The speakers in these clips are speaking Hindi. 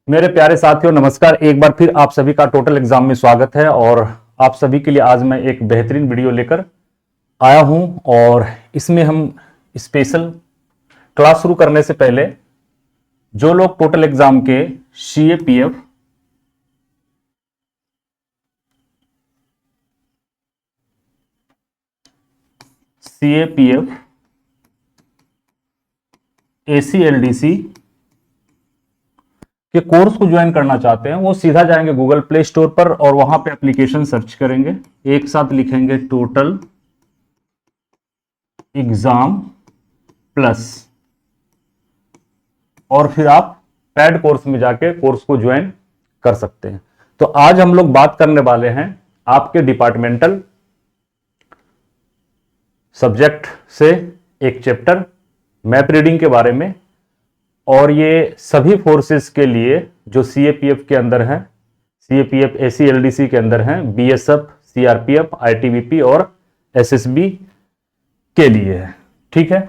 मेरे प्यारे साथियों नमस्कार। एक बार फिर आप सभी का टोटल एग्जाम में स्वागत है और आप सभी के लिए आज मैं एक बेहतरीन वीडियो लेकर आया हूं। और इसमें हम स्पेशल क्लास शुरू करने से पहले जो लोग टोटल एग्जाम के सीएपीएफ एसीएलडीसी के कोर्स को ज्वाइन करना चाहते हैं वो सीधा जाएंगे गूगल प्ले स्टोर पर और वहां पे एप्लीकेशन सर्च करेंगे। एक साथ लिखेंगे टोटल एग्जाम प्लस और फिर आप पेड कोर्स में जाके कोर्स को ज्वाइन कर सकते हैं। तो आज हम लोग बात करने वाले हैं आपके डिपार्टमेंटल सब्जेक्ट से एक चैप्टर मैप रीडिंग के बारे में, और ये सभी फोर्सेस के लिए जो सीएपीएफ के अंदर हैं, सीएपीएफ एसीएलडीसी के अंदर हैं, बीएसएफ, सीआरपीएफ, आईटीबीपी और एसएसबी के लिए है। ठीक है,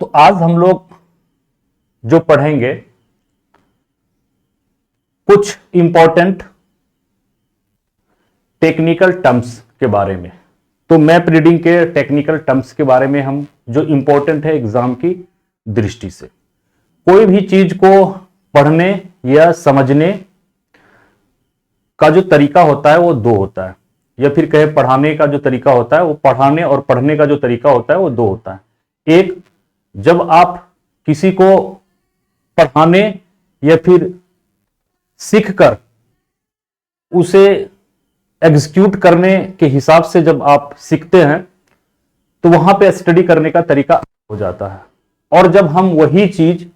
तो आज हम लोग जो पढ़ेंगे कुछ इंपॉर्टेंट टेक्निकल टर्म्स के बारे में। तो मैप रीडिंग के टेक्निकल टर्म्स के बारे में हम जो इंपॉर्टेंट है एग्जाम की दृष्टि से, कोई भी चीज को पढ़ने या समझने का जो तरीका होता है वो दो होता है, या फिर कहे पढ़ाने का जो तरीका होता है वो पढ़ाने और पढ़ने का जो तरीका होता है वो दो होता है। एक, जब आप किसी को पढ़ाने या फिर सीखकर उसे एग्जीक्यूट करने के हिसाब से जब आप सीखते हैं तो वहां पे स्टडी करने का तरीका हो जाता है, और जब हम वही चीज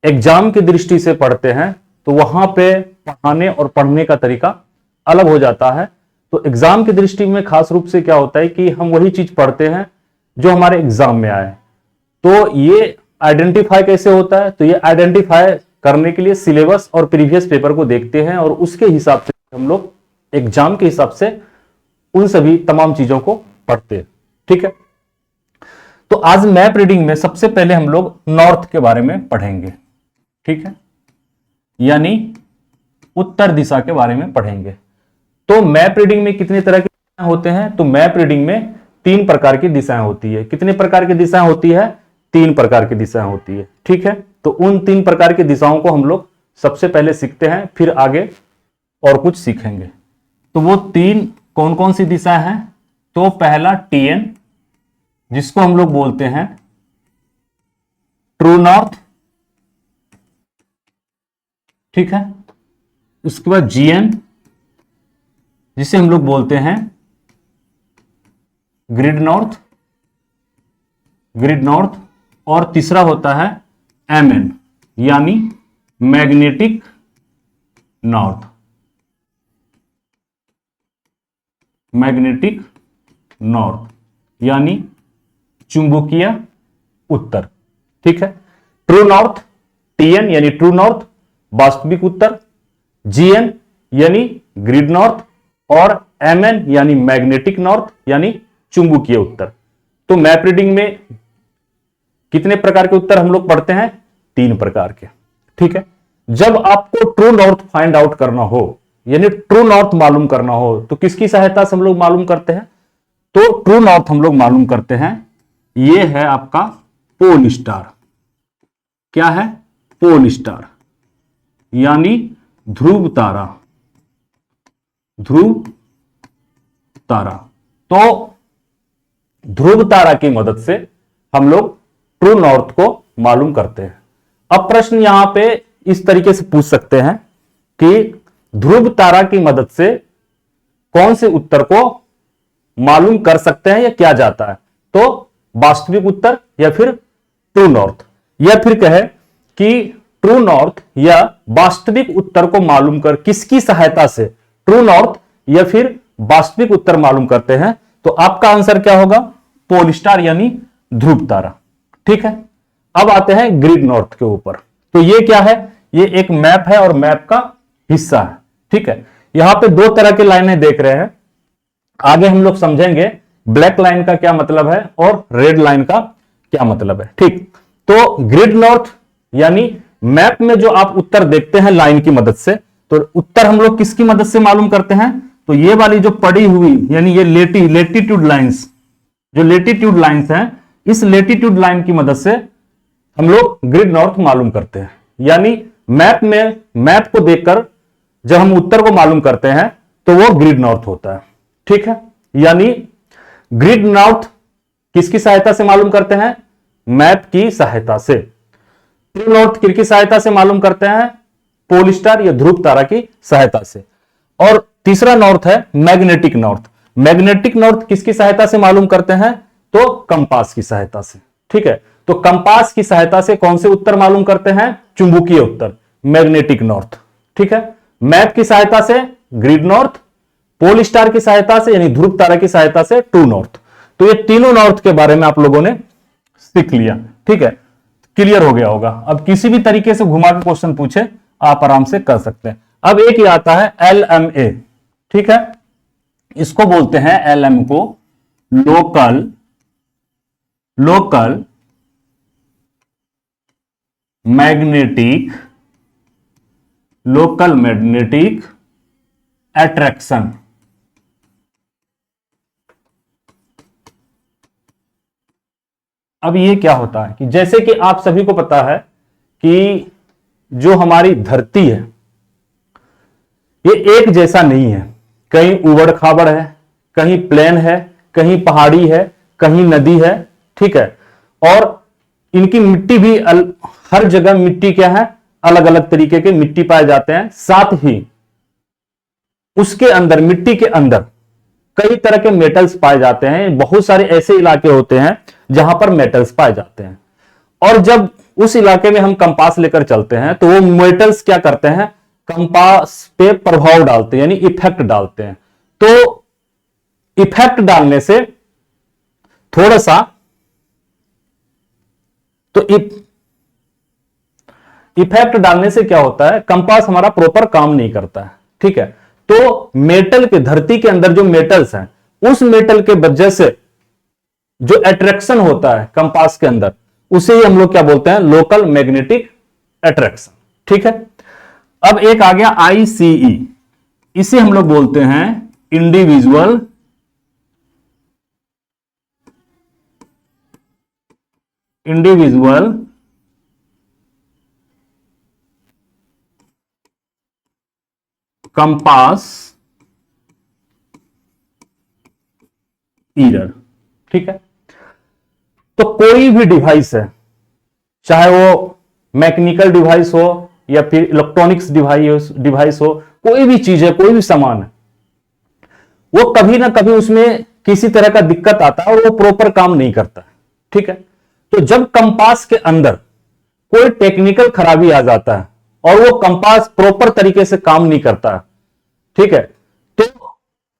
एग्जाम की दृष्टि से पढ़ते हैं तो वहां पे पढ़ाने और पढ़ने का तरीका अलग हो जाता है। तो एग्जाम की दृष्टि में खास रूप से क्या होता है कि हम वही चीज पढ़ते हैं जो हमारे एग्जाम में आए। तो ये आइडेंटिफाई कैसे होता है? तो ये आइडेंटिफाई करने के लिए सिलेबस और प्रीवियस पेपर को देखते हैं और उसके हिसाब से हम लोग एग्जाम के हिसाब से उन सभी तमाम चीजों को पढ़ते हैं। ठीक है, तो आज मैप रीडिंग में सबसे पहले हम लोग नॉर्थ के बारे में पढ़ेंगे। ठीक है, यानी उत्तर दिशा के बारे में पढ़ेंगे। तो मैप रीडिंग में कितने तरह के दिशाएं होते हैं? तो मैप रीडिंग में 3 प्रकार की दिशाएं होती है। कितने प्रकार की दिशाएं होती है? 3 प्रकार की दिशाएं होती है। ठीक है, तो उन 3 प्रकार की दिशाओं को हम लोग सबसे पहले सीखते हैं, फिर आगे और कुछ सीखेंगे। तो वो 3 कौन कौन सी दिशा हैं? तो पहला टीएन, जिसको हम लोग बोलते हैं ट्रू नॉर्थ। ठीक है, उसके बाद जीएन, जिसे हम लोग बोलते हैं ग्रिड नॉर्थ, ग्रिड नॉर्थ। और तीसरा होता है एमएन, यानी मैग्नेटिक नॉर्थ, मैग्नेटिक नॉर्थ यानी चुंबकीय उत्तर। ठीक है, ट्रू नॉर्थ, टीएन यानी ट्रू नॉर्थ, वास्तविक उत्तर, जीएन यानी ग्रिड नॉर्थ, और एमएन यानी मैग्नेटिक नॉर्थ यानी चुंबकीय उत्तर। तो मैप रीडिंग में कितने प्रकार के उत्तर हम लोग पढ़ते हैं? 3 प्रकार के। ठीक है, जब आपको ट्रू नॉर्थ फाइंड आउट करना हो, यानी ट्रू नॉर्थ मालूम करना हो, तो किसकी सहायता से हम लोग मालूम करते हैं? तो ट्रू नॉर्थ हम लोग मालूम करते हैं, ये है आपका पोल स्टार। क्या है? पोल स्टार यानी ध्रुव तारा, ध्रुव तारा। तो ध्रुव तारा की मदद से हम लोग ट्रू नॉर्थ को मालूम करते हैं। अब प्रश्न यहां पे इस तरीके से पूछ सकते हैं कि ध्रुव तारा की मदद से कौन से उत्तर को मालूम कर सकते हैं या क्या जाता है? तो वास्तविक उत्तर या फिर ट्रू नॉर्थ, या फिर कहे कि ट्रू नॉर्थ या वास्तविक उत्तर को मालूम कर किसकी सहायता से ट्रू नॉर्थ या फिर वास्तविक उत्तर मालूम करते हैं? तो आपका आंसर क्या होगा? पोल स्टार यानी ध्रुव तारा। ठीक है, अब आते हैं ग्रिड नॉर्थ के ऊपर। तो ये क्या है? ये एक मैप है और मैप का हिस्सा है। ठीक है, यहां पे 2 तरह की लाइनें देख रहे हैं, आगे हम लोग समझेंगे ब्लैक लाइन का क्या मतलब है और रेड लाइन का क्या मतलब है। ठीक, तो ग्रिड नॉर्थ यानी मैप में जो आप उत्तर देखते हैं लाइन की मदद से, तो उत्तर हम लोग किसकी मदद से मालूम करते हैं? तो ये वाली जो पड़ी हुई, यानी ये लेटीट्यूड लाइंस, जो लेटीट्यूड लाइंस हैं, इस लेटीट्यूड लाइन की मदद से हम लोग ग्रिड नॉर्थ मालूम करते हैं। यानी मैप को देखकर जब हम उत्तर को मालूम करते हैं तो वो ग्रिड नॉर्थ होता है। ठीक है, यानी ग्रिड नॉर्थ किसकी सहायता से मालूम करते हैं? मैप की सहायता से। ट्रू नॉर्थ किसकी सहायता से मालूम करते हैं? पोल स्टार या ध्रुव तारा की सहायता से। और तीसरा नॉर्थ है मैग्नेटिक नॉर्थ। मैग्नेटिक नॉर्थ किसकी सहायता से मालूम करते हैं? तो कंपास की सहायता से। ठीक है, तो कंपास की सहायता से कौन से उत्तर मालूम करते हैं? चुंबकीय उत्तर, मैग्नेटिक नॉर्थ। ठीक है, मैप की सहायता से ग्रिड नॉर्थ, पोल स्टार की सहायता से यानी ध्रुव तारा की सहायता से ट्रू नॉर्थ। तो ये तीनों नॉर्थ के बारे में आप लोगों ने सीख लिया। ठीक है, क्लियर हो गया होगा। अब किसी भी तरीके से घुमा के क्वेश्चन पूछे आप आराम से कर सकते हैं। अब एक ही आता है LMA। ठीक है, इसको बोलते हैं LM को लोकल मैग्नेटिक अट्रैक्शन। अब ये क्या होता है कि जैसे कि आप सभी को पता है कि जो हमारी धरती है ये एक जैसा नहीं है, कहीं उबड़ खाबड़ है, कहीं प्लेन है, कहीं पहाड़ी है, कहीं नदी है। ठीक है, और इनकी मिट्टी भी हर जगह मिट्टी क्या है? अलग अलग तरीके के मिट्टी पाए जाते हैं। साथ ही उसके अंदर, मिट्टी के अंदर कई तरह के मेटल्स पाए जाते हैं। बहुत सारे ऐसे इलाके होते हैं जहां पर मेटल्स पाए जाते हैं, और जब उस इलाके में हम कंपास लेकर चलते हैं तो वो मेटल्स क्या करते हैं? कंपास पे प्रभाव डालते हैं, यानी इफेक्ट डालते हैं। तो इफेक्ट डालने से थोड़ा सा, तो इफेक्ट डालने से क्या होता है? कंपास हमारा प्रॉपर काम नहीं करता है। ठीक है, तो मेटल के, धरती के अंदर जो मेटल्स हैं, उस मेटल के वजह से जो अट्रैक्शन होता है कंपास के अंदर, उसे ही हम लोग क्या बोलते हैं? Local magnetic attraction. ठीक है, अब एक आ गया ICE। इसे हम लोग बोलते हैं इंडिविजुअल कंपास ईरर। ठीक है, तो कोई भी डिवाइस है, चाहे वो मैकेनिकल डिवाइस हो या फिर इलेक्ट्रॉनिक्स डिवाइस हो, कोई भी चीज है, कोई भी सामान है, वो कभी ना कभी उसमें किसी तरह का दिक्कत आता है और वो प्रॉपर काम नहीं करता। ठीक है, तो जब कंपास के अंदर कोई टेक्निकल खराबी आ जाता है और वो कंपास प्रॉपर तरीके से काम नहीं करता, ठीक है, तो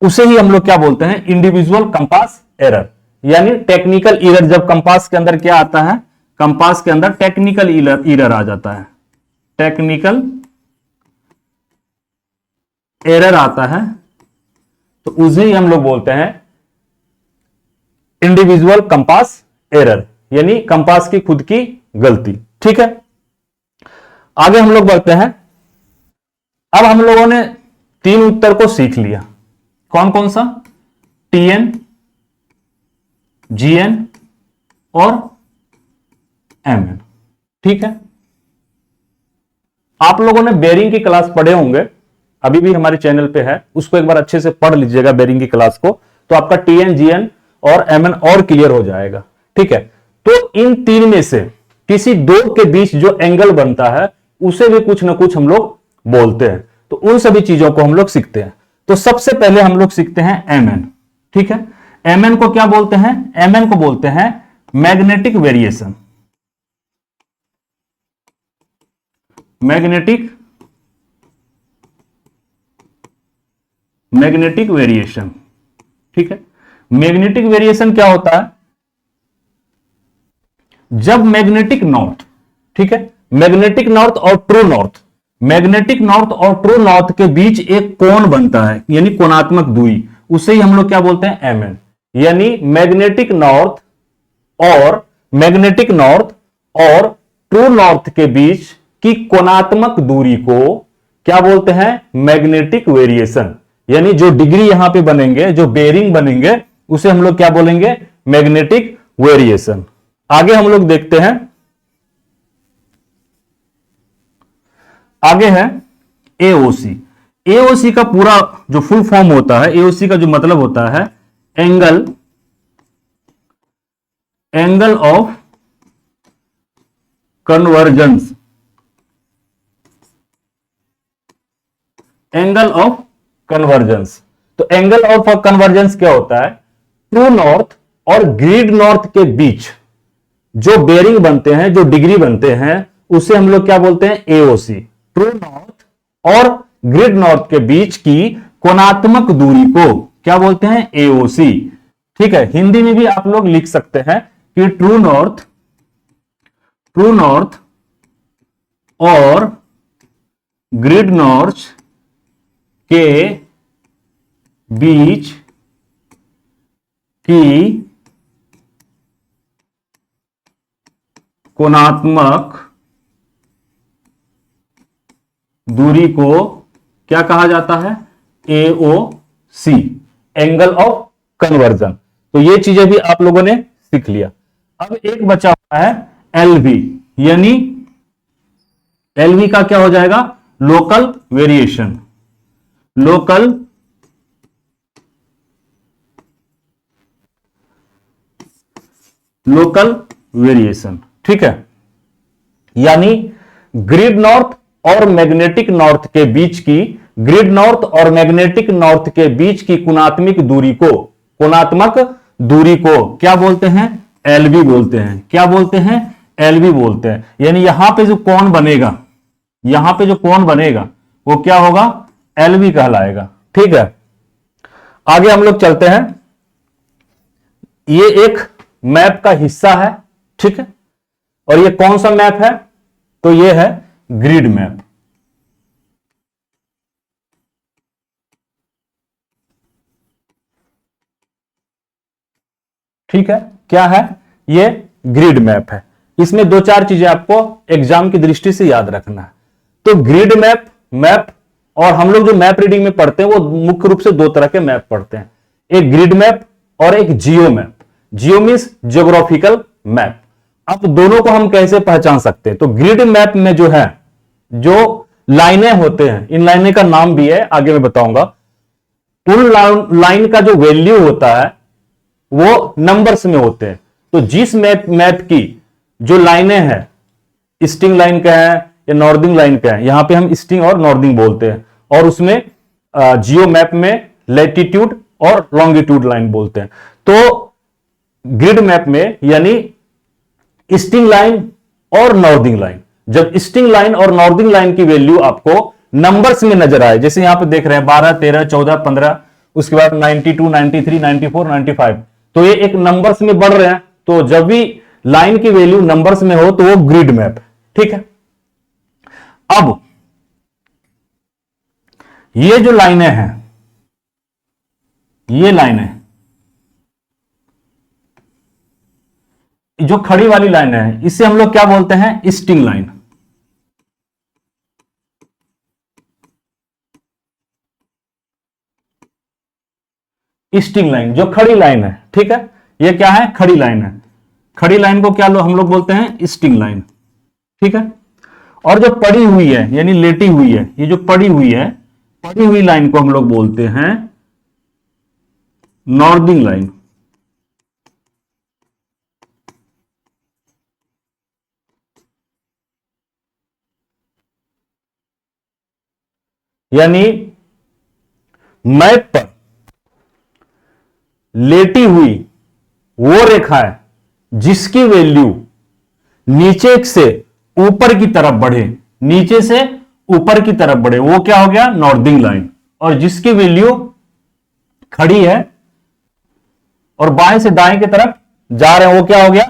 उसे ही हम लोग क्या बोलते हैं? इंडिविजुअल कंपास एरर, यानी टेक्निकल एरर। जब कंपास के अंदर क्या आता है? कंपास के अंदर टेक्निकल एरर आ जाता है, टेक्निकल एरर आता है, तो उसे ही हम लोग बोलते हैं इंडिविजुअल कंपास एरर, यानी कंपास की खुद की गलती। ठीक है, आगे हम लोग बढ़ते हैं। अब हम लोगों ने 3 उत्तर को सीख लिया। कौन कौन सा? TN, GN और MN। ठीक है, आप लोगों ने बेरिंग की क्लास पढ़े होंगे, अभी भी हमारे चैनल पे है, उसको एक बार अच्छे से पढ़ लीजिएगा बेरिंग की क्लास को, तो आपका TN, GN और MN और क्लियर हो जाएगा। ठीक है, तो इन 3 में से किसी 2 के बीच जो एंगल बनता है उसे भी कुछ ना कुछ हम लोग बोलते हैं। तो उन सभी चीजों को हम लोग सीखते हैं। तो सबसे पहले हम लोग सीखते हैं MN। ठीक है, MN को क्या बोलते हैं? MN को बोलते हैं मैग्नेटिक वेरिएशन। Magnetic variation. ठीक है, मैग्नेटिक वेरिएशन क्या होता है? जब मैग्नेटिक नॉर्थ, ठीक है, मैग्नेटिक नॉर्थ और ट्रू नॉर्थ, मैग्नेटिक नॉर्थ और ट्रू नॉर्थ के बीच एक कोण बनता है, यानी कोणात्मक दूरी, उसे ही हम लोग क्या बोलते हैं? MN। यानी मैग्नेटिक नॉर्थ और ट्रू नॉर्थ के बीच कि कोणात्मक दूरी को क्या बोलते हैं, मैग्नेटिक वेरिएशन। यानी जो डिग्री यहां पे बनेंगे, जो बेरिंग बनेंगे, उसे हम लोग क्या बोलेंगे, मैग्नेटिक वेरिएशन। आगे हम लोग देखते हैं, आगे है एओसी। एओसी का पूरा जो फुल फॉर्म होता है, एओसी का जो मतलब होता है angle of convergence. Angle of convergence, तो एंगल ऑफ कन्वर्जेंस क्या होता है, ट्रू नॉर्थ और ग्रिड नॉर्थ के बीच जो बेरिंग बनते हैं, जो डिग्री बनते हैं, उसे हम लोग क्या बोलते हैं, एओसी। ट्रू नॉर्थ और ग्रिड नॉर्थ के बीच की कोणात्मक दूरी को क्या बोलते हैं, एओसी। ठीक है, हिंदी में भी आप लोग लिख सकते हैं कि ट्रू नॉर्थ और ग्रिड नॉर्थ के बीच की कोणात्मक दूरी को क्या कहा जाता है, एओसी, एंगल ऑफ कन्वर्जन। तो ये चीजें भी आप लोगों ने सीख लिया। अब एक बचा हुआ है एलवी, यानी एलवी का क्या हो जाएगा, लोकल वेरिएशन। लोकल वेरिएशन, ठीक है। यानी ग्रिड नॉर्थ और मैग्नेटिक नॉर्थ के बीच की, ग्रिड नॉर्थ और मैग्नेटिक नॉर्थ के बीच की कोणात्मक दूरी को क्या बोलते हैं, एलवी बोलते हैं। क्या बोलते हैं, एलवी बोलते हैं। यानी यहां पे जो कोण बनेगा, यहां पे जो कोण बनेगा वो क्या होगा, एलवी कहलाएगा। ठीक है, आगे हम लोग चलते हैं। ये एक मैप का हिस्सा है, ठीक है, और ये कौन सा मैप है, तो ये है ग्रिड मैप। ठीक है, क्या है, ये ग्रिड मैप है। इसमें दो चार चीजें आपको एग्जाम की दृष्टि से याद रखना है। तो ग्रिड मैप और हम लोग जो मैप रीडिंग में पढ़ते हैं वो मुख्य रूप से दो तरह के मैप पढ़ते हैं, एक ग्रिड मैप और एक geo map. Geo means geographical map. अब दोनों को हम कैसे पहचान सकते हैं, तो ग्रिड मैप में जो है, जो लाइनें होते हैं, इन लाइनें का नाम भी है, आगे मैं बताऊंगा। उन लाइन का जो वैल्यू होता है वो नंबर्स में होते हैं। तो जिस मैप की जो लाइनें हैं, स्टिंग लाइन का है या नॉर्दिंग लाइन का है, यहां पे हम स्टिंग और नॉर्दिंग बोलते हैं, और उसमें जियो मैप में लैटिट्यूड और लॉन्गिट्यूड लाइन बोलते हैं। तो ग्रिड मैप में यानी स्टिंग लाइन और नॉर्दिंग लाइन, जब स्टिंग लाइन और नॉर्दिंग लाइन की वैल्यू आपको नंबर्स में नजर आए, जैसे यहां पे देख रहे हैं 12, 13, 14, 15, उसके बाद 92, 93, 94, 95, तो ये एक नंबर्स में बढ़ रहे हैं। तो जब भी लाइन की वैल्यू नंबर्स में हो तो वो ग्रिड मैप, ठीक है। अब ये जो लाइनें हैं, ये लाइनें जो खड़ी वाली लाइन है, इसे हम लोग क्या बोलते हैं, स्टिंग लाइन। स्टिंग लाइन जो खड़ी लाइन है, ठीक है, ये क्या है, खड़ी लाइन है। खड़ी लाइन को क्या हम लोग बोलते हैं, स्टिंग लाइन, ठीक है। और जो पड़ी हुई है यानी लेटी हुई है, ये जो पड़ी हुई लाइन को हम लोग बोलते हैं नॉर्दिंग लाइन। यानी मैप पर लेटी हुई वो रेखा है जिसकी वैल्यू नीचे से ऊपर की तरफ बढ़े, नीचे से ऊपर की तरफ बढ़े, वो क्या हो गया, नॉर्दिंग लाइन। और जिसकी वैल्यू खड़ी है और बाएं से दाएं की तरफ जा रहे हैं, वो क्या हो गया,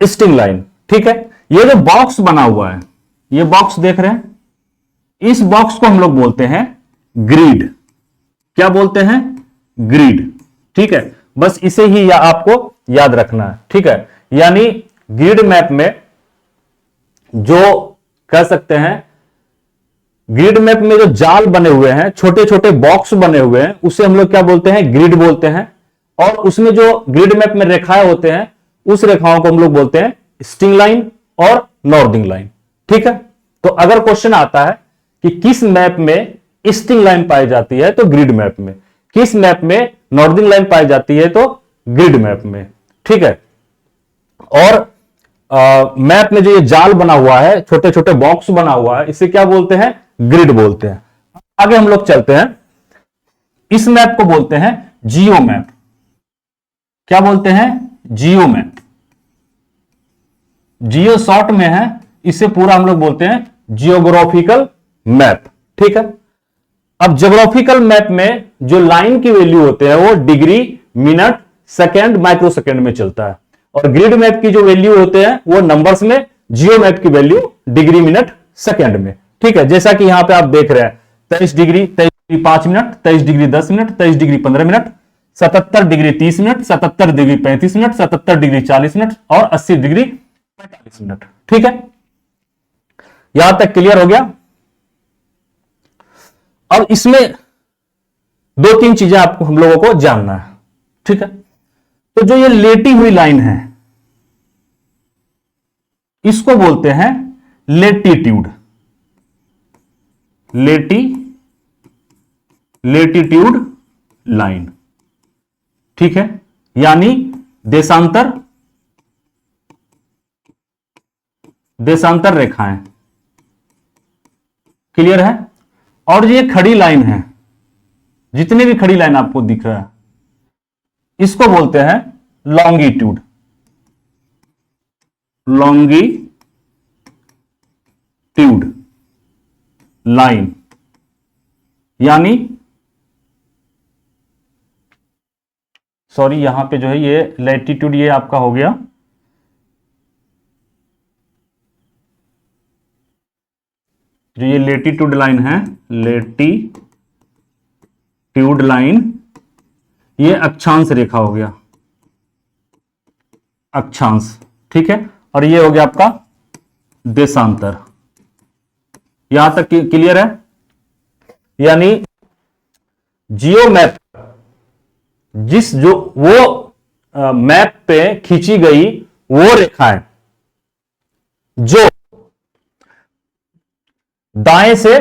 स्टिंग लाइन, ठीक है। ये जो बॉक्स बना हुआ है, ये बॉक्स देख रहे हैं, इस बॉक्स को हम लोग बोलते हैं ग्रिड। क्या बोलते हैं, ग्रिड, ठीक है। बस इसे ही आपको याद रखना है, ठीक है। यानी ग्रिड मैप में जो कह सकते हैं ग्रिड मैप में जो जाल बने हुए हैं, छोटे छोटे बॉक्स बने हुए हैं, उसे हम लोग क्या बोलते हैं, ग्रिड बोलते हैं। और उसमें जो ग्रिड मैप में रेखाएं होते हैं, उस रेखाओं को हम लोग बोलते हैं स्ट्रिंग लाइन और नॉर्दिंग लाइन। ठीक है, तो अगर क्वेश्चन आता है कि किस मैप में स्ट्रिंग लाइन पाई जाती है, तो ग्रिड मैप में। किस मैप में नॉर्दिंग लाइन पाई जाती है, तो ग्रिड मैप में। ठीक है, और मैप में जो ये जाल बना हुआ है, छोटे छोटे बॉक्स बना हुआ है, इसे क्या बोलते हैं, ग्रिड बोलते हैं। आगे हम लोग चलते हैं, इस मैप को बोलते हैं जियो मैप। क्या बोलते हैं, जियो मैप। जियो शॉर्ट में है, इसे पूरा हम लोग बोलते हैं जियोग्राफिकल मैप। ठीक है, अब ज्योग्राफिकल मैप में जो लाइन की वैल्यू होते हैं वो degree, minute, second, micro second में चलता है। और ग्रिड मैप की जो वैल्यू होते हैं वो नंबर्स में, जियो मैप की वैल्यू डिग्री, मिनट, सेकेंड में। ठीक है, जैसा कि यहां पे आप देख रहे हैं 23 degree 5 minute, 23 degree 10 minute, 23 degree 15 minute, 77 degree 30 minute, 77 degree 35 minute, 77 degree 40 minute और 80 डिग्री 45 मिनट। ठीक है, यहां तक क्लियर हो गया। अब इसमें दो तीन चीजें आपको हम लोगों को जानना है। ठीक है, तो जो ये लेटी हुई लाइन है, इसको बोलते हैं लेटीट्यूड। Latitude line. ठीक है, यानी देशांतर रेखाएं। क्लियर है। और ये खड़ी लाइन है, जितने भी खड़ी लाइन आपको दिख रहा है, इसको बोलते हैं लॉन्गिट्यूड। लाइन, यानी सॉरी, यहां पे जो है ये लैटिट्यूड, ये आपका हो गया, जो ये लेटीट्यूड लाइन है, लेटीट्यूड लाइन, ये अक्षांश रेखा हो गया, अक्षांश। ठीक है, और ये हो गया आपका देशांतर। यहां तक क्लियर है। यानी जियो मैप, वो मैप पे खींची गई वो रेखाएं जो बाएं से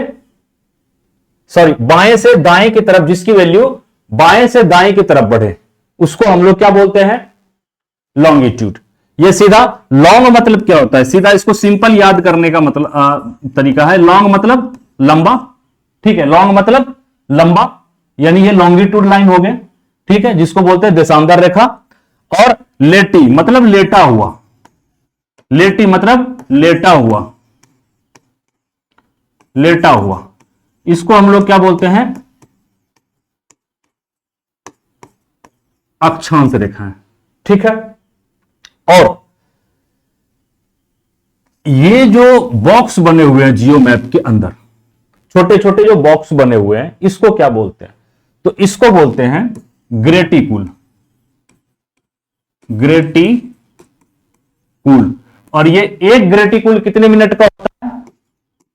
दाएं की तरफ, जिसकी वैल्यू बाएं से दाएं की तरफ बढ़े, उसको हम लोग क्या बोलते हैं, लॉन्गिट्यूड। ये सीधा लॉन्ग मतलब क्या होता है, सीधा इसको सिंपल याद करने का मतलब तरीका है। लॉन्ग मतलब लंबा। ठीक है, लॉन्ग मतलब लंबा, यानी ये लॉन्गिट्यूड लाइन हो गए। ठीक है, जिसको बोलते हैं देशांतर रेखा। और लेटी मतलब लेटा हुआ, लेटी मतलब लेटा हुआ, इसको हम लोग क्या बोलते हैं, अक्षांश रेखाएं। ठीक है, और ये जो बॉक्स बने हुए हैं जियो मैप के अंदर, छोटे छोटे जो बॉक्स बने हुए हैं, इसको क्या बोलते हैं, तो इसको बोलते हैं ग्रेटिकुल। और ये एक ग्रेटिकुल कितने मिनट का होता है,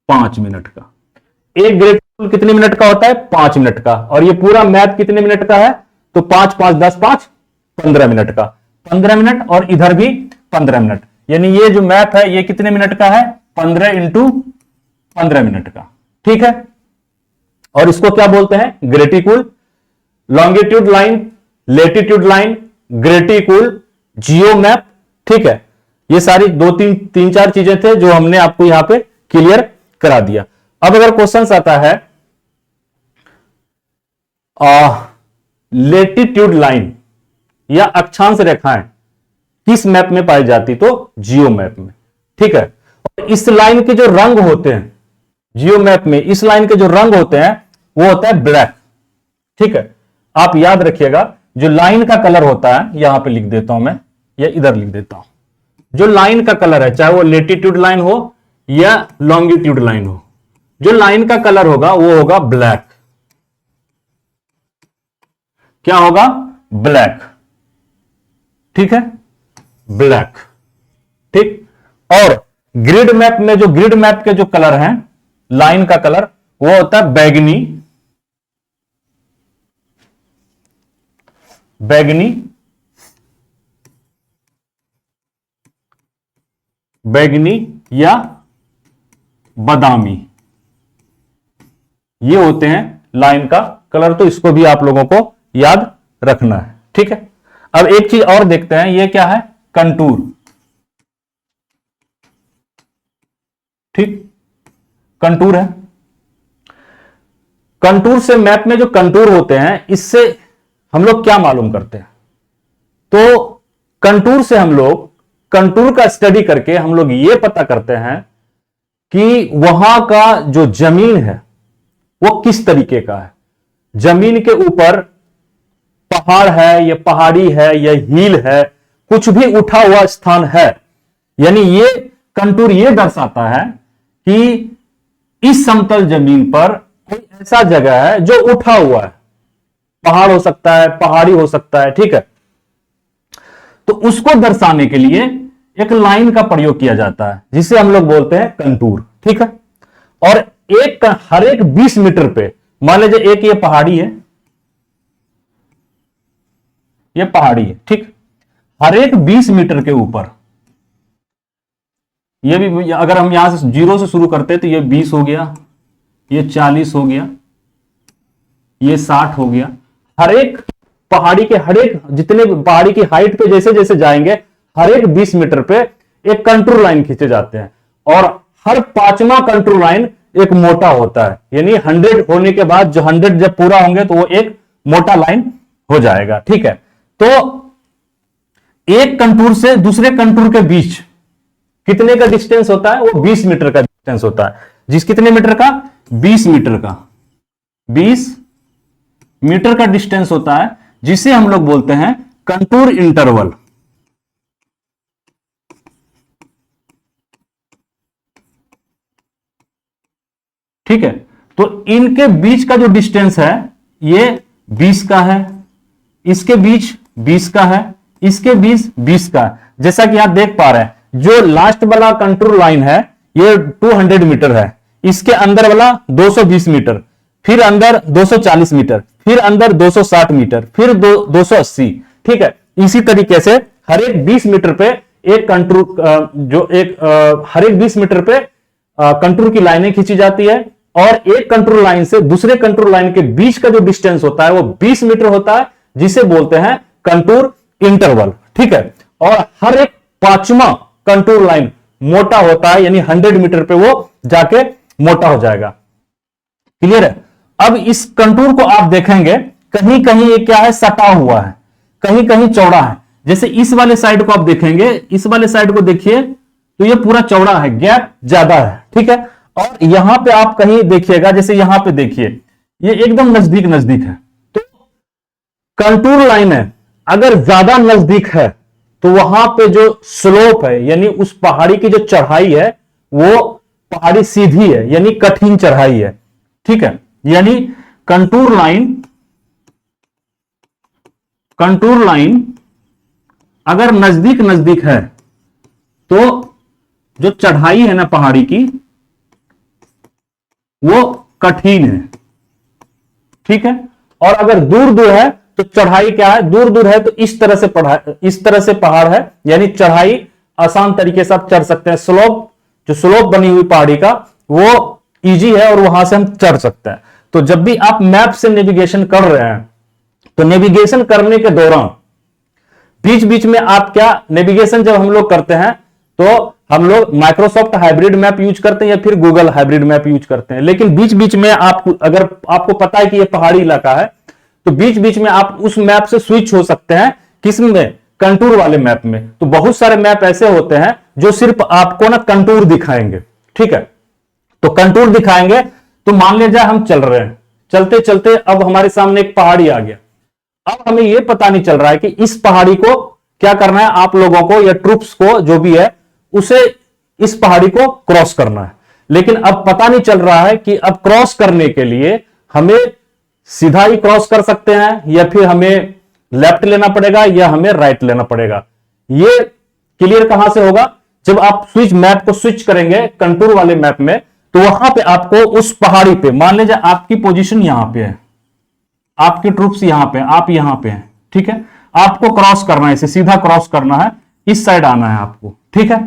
5 मिनट का। एक ग्रेटिकुल कितने मिनट का होता है, 5 मिनट का। और ये पूरा मैप कितने मिनट का है, तो 5 5 10 5 15 मिनट का। 15 मिनट और इधर भी 15 मिनट, यानी ये जो मैप है ये कितने मिनट का है, 15 इंटू 15 मिनट का। ठीक है, और इसको क्या बोलते हैं, ग्रेटिकुल, लॉन्गिट्यूड लाइन, लेटीट्यूड लाइन, ग्रेटिकुल, जियो मैप। ठीक है, ये सारी तीन चार चीजें थे जो हमने आपको यहां पे क्लियर करा दिया। अब अगर क्वेश्चन आता है लेटीट्यूड लाइन या अक्षांश रेखाएं किस मैप में पाई जाती, तो जियो मैप में। ठीक है, और इस लाइन के जो रंग होते हैं जियो मैप में, इस लाइन के जो रंग होते हैं वो होता है ब्लैक। ठीक है, आप याद रखिएगा, जो लाइन का कलर होता है, यहां पे लिख देता हूं मैं या इधर लिख देता हूं, जो लाइन का कलर है, चाहे वो लेटीट्यूड लाइन हो या लॉन्गिट्यूड लाइन हो, जो लाइन का कलर होगा वो होगा ब्लैक। क्या होगा, ब्लैक। ठीक है, ब्लैक। ठीक, और ग्रिड मैप में जो ग्रिड मैप के जो कलर हैं, लाइन का कलर वो होता है बैगनी, बैगनी, बैगनी या बादामी, ये होते हैं लाइन का कलर। तो इसको भी आप लोगों को याद रखना है, ठीक है। अब एक चीज और देखते हैं, ये क्या है, कंटूर, ठीक, कंटूर है। कंटूर से मैप में जो कंटूर होते हैं, इससे हम लोग क्या मालूम करते हैं, तो कंटूर से हम लोग, कंटूर का स्टडी करके हम लोग ये पता करते हैं कि वहां का जो जमीन है वो किस तरीके का है। जमीन के ऊपर पहाड़ है या पहाड़ी है या हिल है, कुछ भी उठा हुआ स्थान है, यानी ये कंटूर ये दर्शाता है कि इस समतल जमीन पर कोई ऐसा जगह है जो उठा हुआ है, पहाड़ हो सकता है, पहाड़ी हो सकता है, ठीक है। तो उसको दर्शाने के लिए एक लाइन का प्रयोग किया जाता है जिसे हम लोग बोलते हैं कंटूर, ठीक है। और हर एक 20 मीटर पे, मान लीजिए एक ये पहाड़ी है, ये पहाड़ी है, ठीक, हर एक 20 मीटर के ऊपर, ये भी अगर हम यहां से 0 से शुरू करते तो ये 20 हो गया, ये 40 हो गया, ये 60 हो गया। हर एक पहाड़ी के, हर एक जितने पहाड़ी की हाइट पे जैसे जैसे जाएंगे, हर एक 20 मीटर पे एक कंटूर लाइन खींचे जाते हैं। और हर 5वां कंटूर लाइन एक मोटा होता है, यानी 100 होने के बाद जो 100 जब पूरा होंगे तो वो एक मोटा लाइन हो जाएगा, ठीक है। तो एक कंटूर से दूसरे कंटूर के बीच कितने का डिस्टेंस होता है, वो 20 मीटर का डिस्टेंस होता है। जिस कितने मीटर का, 20 मीटर का, 20 मीटर का डिस्टेंस होता है, जिसे हम लोग बोलते हैं कंटूर इंटरवल, ठीक है। तो इनके बीच का जो डिस्टेंस है ये 20 का है, इसके बीच 20 का है, इसके बीच 20 का है। जैसा कि आप देख पा रहे हैं, जो लास्ट वाला कंटूर लाइन है ये 200 मीटर है, इसके अंदर वाला 220 मीटर, फिर अंदर 240 मीटर, फिर अंदर 260 मीटर, फिर 280, ठीक है। इसी तरीके से हर एक 20 मीटर पे एक कंटूर, हर एक 20 मीटर पे कंटूर की लाइनें खींची जाती है। और एक कंटूर लाइन से दूसरे कंटूर लाइन के बीच का जो डिस्टेंस होता है वो 20 मीटर होता है, जिसे बोलते हैं कंटूर इंटरवल, ठीक है। और हर एक 5वां कंटूर लाइन मोटा होता है, यानी 100 मीटर पे वो जाके मोटा हो जाएगा, क्लियर है। अब इस कंटूर को आप देखेंगे, कहीं कहीं ये क्या है, सटा हुआ है, कहीं कहीं चौड़ा है। जैसे इस वाले साइड को आप देखेंगे, इस वाले साइड को देखिए तो ये पूरा चौड़ा है, गैप ज्यादा है, ठीक है। और यहां पे आप कहीं देखिएगा, जैसे यहां पे देखिए ये एकदम नजदीक नजदीक है। तो कंटूर लाइन है अगर ज्यादा नजदीक है तो वहां पे जो स्लोप है, यानी उस पहाड़ी की जो चढ़ाई है वो पहाड़ी सीधी है, यानी कठिन चढ़ाई है, ठीक है। यानी कंटूर लाइन अगर नजदीक नजदीक है तो जो चढ़ाई है ना पहाड़ी की वो कठिन है, ठीक है। और अगर दूर दूर है तो चढ़ाई क्या है, दूर दूर है तो इस तरह से पहाड़ है, यानी चढ़ाई आसान तरीके से आप चढ़ सकते हैं। जो स्लोप बनी हुई पहाड़ी का वो इजी है और वहां से हम चढ़ सकते हैं। तो जब भी आप मैप से नेविगेशन कर रहे हैं तो नेविगेशन करने के दौरान बीच बीच में आप क्या, नेविगेशन जब हम लोग करते हैं तो हम लोग माइक्रोसॉफ्ट हाइब्रिड मैप यूज करते हैं या फिर गूगल हाइब्रिड मैप यूज करते हैं। लेकिन बीच बीच में अगर आपको पता है कि यह पहाड़ी इलाका है तो बीच बीच में आप उस मैप से स्विच हो सकते हैं, किस में, कंटूर वाले मैप में। तो बहुत सारे मैप ऐसे होते हैं जो सिर्फ आपको ना कंटूर दिखाएंगे, ठीक है। तो कंटूर दिखाएंगे तो मान लीजिए हम चल रहे हैं, चलते चलते अब हमारे सामने एक पहाड़ी आ गया। अब हमें यह पता नहीं चल रहा है कि इस पहाड़ी को क्या करना है, आप लोगों को या ट्रूप्स को जो भी है उसे इस पहाड़ी को क्रॉस करना है। लेकिन अब पता नहीं चल रहा है कि अब क्रॉस करने के लिए हमें सीधा ही क्रॉस कर सकते हैं या फिर हमें लेफ्ट लेना पड़ेगा या हमें राइट लेना पड़ेगा। ये क्लियर कहां से होगा, जब आप स्विच मैप को स्विच करेंगे कंटूर वाले मैप में, तो वहां पे आपको उस पहाड़ी पे, मान लीजिए आपकी पोजीशन यहां पे है, आपके ट्रूप्स यहां पे, आप यहां पे हैं, ठीक है, आपको क्रॉस करना है, इसे सीधा क्रॉस करना है, इस साइड आना है आपको, ठीक है।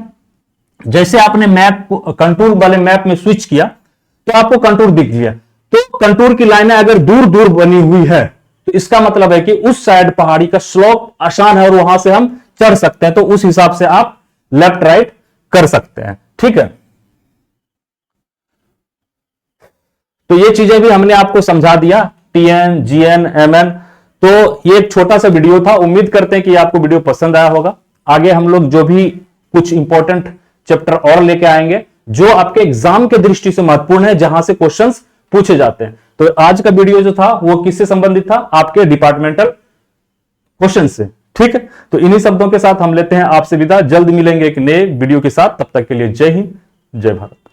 जैसे आपने मैप को कंटूर वाले मैप में स्विच किया तो आपको कंटूर दिख गया, तो कंटूर की लाइनें अगर दूर दूर बनी हुई है तो इसका मतलब है कि उस साइड पहाड़ी का स्लोप आसान है और वहां से हम चढ़ सकते हैं, तो उस हिसाब से आप लेफ्ट राइट कर सकते हैं, ठीक है। तो ये चीजें भी हमने आपको समझा दिया, टीएन, जीएन, एमएन। तो ये एक छोटा सा वीडियो था, उम्मीद करते हैं कि आपको वीडियो पसंद आया होगा। आगे हम लोग जो भी कुछ इंपॉर्टेंट चैप्टर और लेके आएंगे जो आपके एग्जाम के दृष्टि से महत्वपूर्ण है, जहां से क्वेश्चंस पूछे जाते हैं। तो आज का वीडियो जो था वो किससे संबंधित था, आपके डिपार्टमेंटल क्वेश्चन से, ठीक है। तो इन्हीं शब्दों के साथ हम लेते हैं आपसे विदा, जल्द मिलेंगे एक नए वीडियो के साथ, तब तक के लिए जय हिंद, जय भारत।